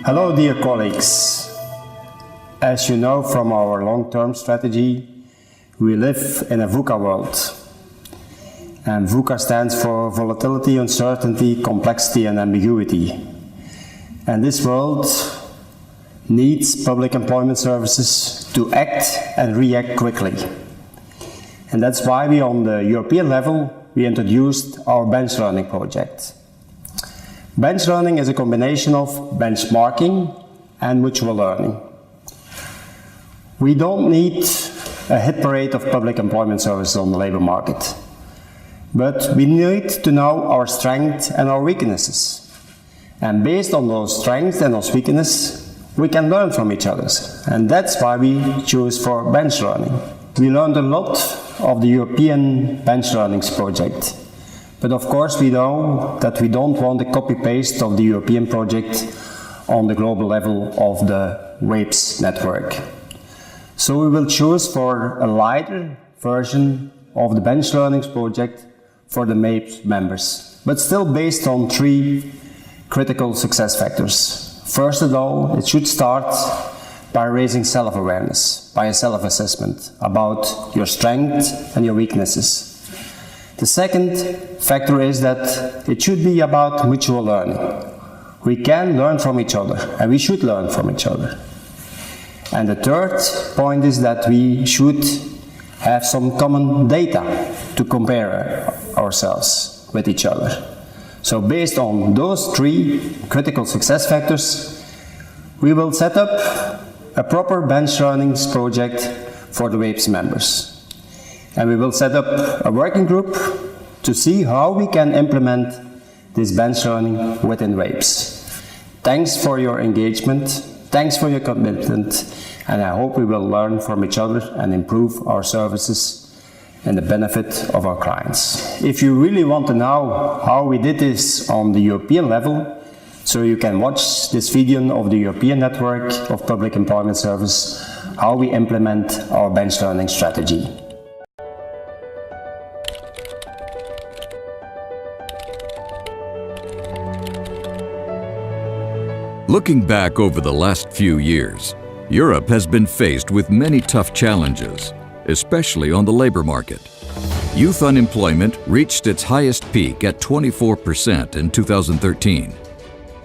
Hello dear colleagues. As you know from our long-term strategy, we live in a VUCA world. And VUCA stands for volatility, uncertainty, complexity and ambiguity. And this world needs public employment services to act and react quickly. And that's why we on the European level, we introduced our bench learning project. Bench learning is a combination of benchmarking and mutual learning. We don't need a hit parade of public employment services on the labor market, but we need to know our strengths and our weaknesses. And based on those strengths and those weaknesses, we can learn from each other. And that's why we choose for bench learning. We learned a lot of the European bench learnings project. But of course we know that we don't want a copy-paste of the European project on the global level of the WAPES network. So we will choose for a lighter version of the bench learnings project for the WAPES members, but still based on 3 critical success factors. First of all, it should start by raising self-awareness, by a self-assessment about your strengths and your weaknesses. The second factor is that it should be about mutual learning. We can learn from each other, and we should learn from each other. And the third point is that we should have some common data to compare ourselves with each other. So based on those 3 critical success factors, we will set up a proper bench learnings project for the WAPES members. And we will set up a working group to see how we can implement this bench learning within WAPES. Thanks for your engagement, thanks for your commitment, and I hope we will learn from each other and improve our services and the benefit of our clients. If you really want to know how we did this on the European level, so you can watch this video of the European Network of Public Employment Service, how we implement our bench learning strategy. Looking back over the last few years, Europe has been faced with many tough challenges, especially on the labor market. Youth unemployment reached its highest peak at 24% in 2013,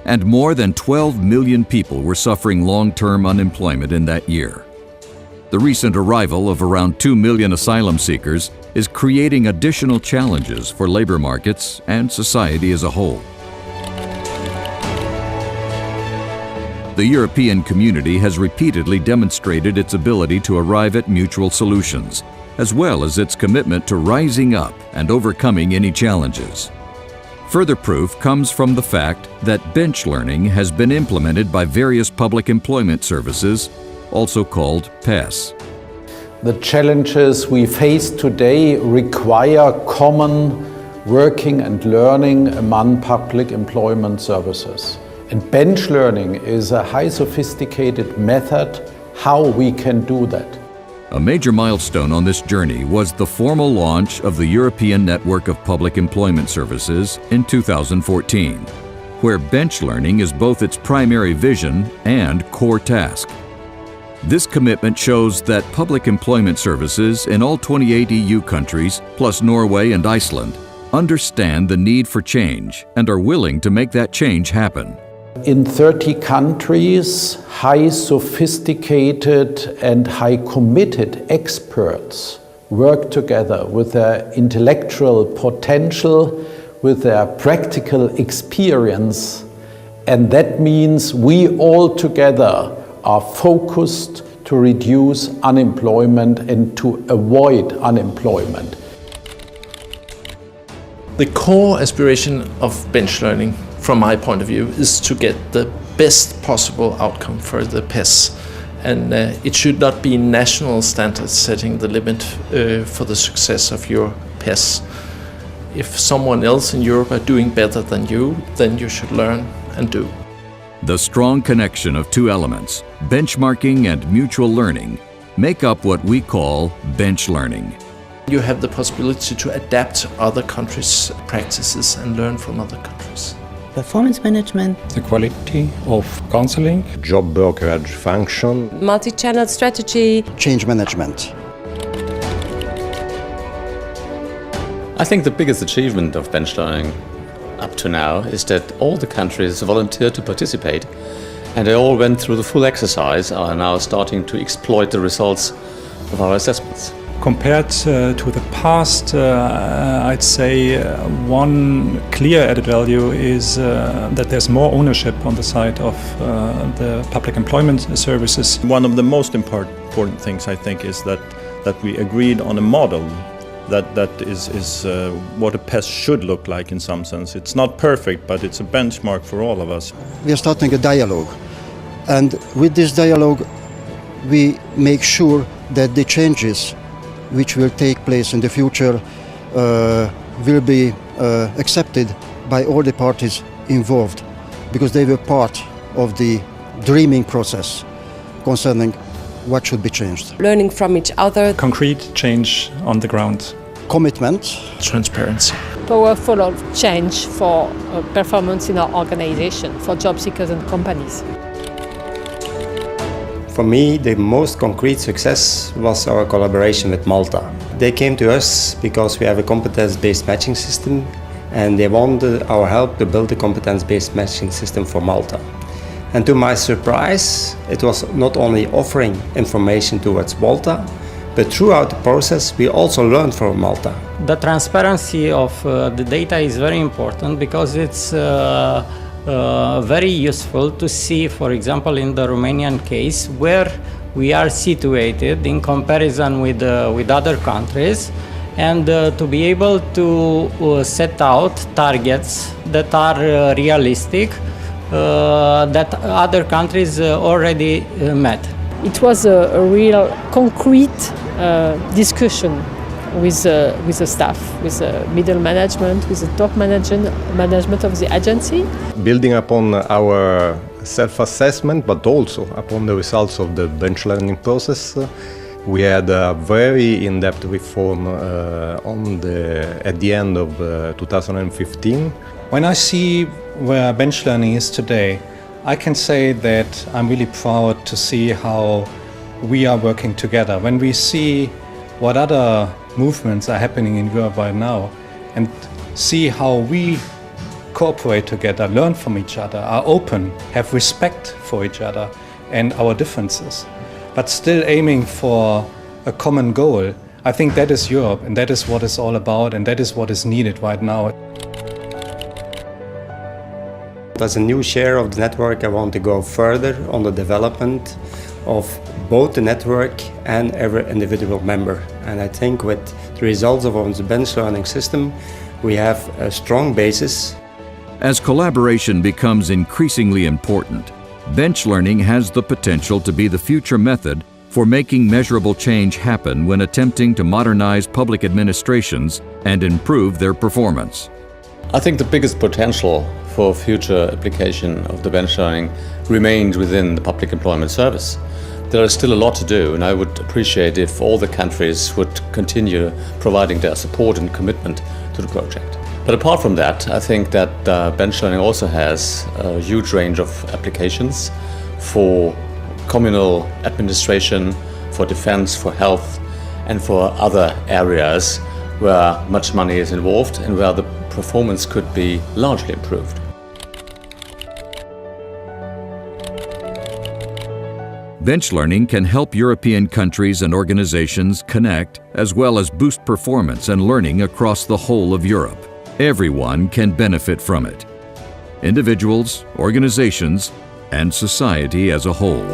and more than 12 million people were suffering long-term unemployment in that year. The recent arrival of around 2 million asylum seekers is creating additional challenges for labor markets and society as a whole. The European community has repeatedly demonstrated its ability to arrive at mutual solutions, as well as its commitment to rising up and overcoming any challenges. Further proof comes from the fact that bench learning has been implemented by various public employment services, also called PES. The challenges we face today require common working and learning among public employment services. And bench learning is a high sophisticated method how we can do that. A major milestone on this journey was the formal launch of the European Network of Public Employment Services in 2014, where bench learning is both its primary vision and core task. This commitment shows that public employment services in all 28 EU countries, plus Norway and Iceland, understand the need for change and are willing to make that change happen. In 30 countries, high sophisticated and high committed experts work together with their intellectual potential, with their practical experience, and that means we all together are focused to reduce unemployment and to avoid unemployment. The core aspiration of bench learning, from my point of view, is to get the best possible outcome for the PES. And it should not be national standards setting the limit for the success of your PES. If someone else in Europe are doing better than you, then you should learn and do. The strong connection of 2 elements, benchmarking and mutual learning, make up what we call bench learning. You have the possibility to adapt other countries' practices and learn from other countries. performance management, the quality of counseling, job brokerage function, multi-channel strategy, change management. I think the biggest achievement of bench learning up to now is that all the countries volunteered to participate, and they all went through the full exercise, are now starting to exploit the results of our assessments. Compared to the past, I'd say one clear added value is that there's more ownership on the side of the public employment services. One of the most important things, I think, is that we agreed on a model that is what a PES should look like in some sense. It's not perfect, but it's a benchmark for all of us. We are starting a dialogue, and with this dialogue we make sure that the changes which will take place in the future will be accepted by all the parties involved, because they were part of the dreaming process concerning what should be changed. learning from each other, Concrete change on the ground. Commitment, Transparency. powerful of change for performance in our organization, for job seekers and companies. For me, the most concrete success was our collaboration with Malta. They came to us because we have a competence-based matching system, and they wanted our help to build a competence-based matching system for Malta. And to my surprise, it was not only offering information towards Malta, but throughout the process we also learned from Malta. The transparency of the data is very important, because it's very useful to see, for example, in the Romanian case, where we are situated in comparison with other countries, and to be able to set out targets that are realistic, that other countries already met. It was a real concrete discussion with the staff, with the middle management, with the top management of the agency. building upon our self-assessment, but also upon the results of the bench learning process. We had a very in-depth reform at the end of 2015. When I see where bench learning is today, I can say that I'm really proud to see how we are working together. When we see what other movements are happening in Europe right now, and see how we cooperate together, learn from each other, are open, have respect for each other and our differences, but still aiming for a common goal. I think that is Europe, and that is what it's all about, and that is what is needed right now. As a new chair of the network, I want to go further on the development of both the network and every individual member. And I think with the results of our bench learning system, we have a strong basis. As collaboration becomes increasingly important, bench learning has the potential to be the future method for making measurable change happen when attempting to modernize public administrations and improve their performance. I think the biggest potential for future application of the bench learning remains within the public employment service. There is still a lot to do, and I would appreciate if all the countries would continue providing their support and commitment to the project. But apart from that, I think that bench learning also has a huge range of applications for communal administration, for defense, for health, and for other areas where much money is involved and where the performance could be largely improved. Bench learning can help European countries and organizations connect, as well as boost performance and learning across the whole of Europe. Everyone can benefit from it. Individuals, organizations, and society as a whole.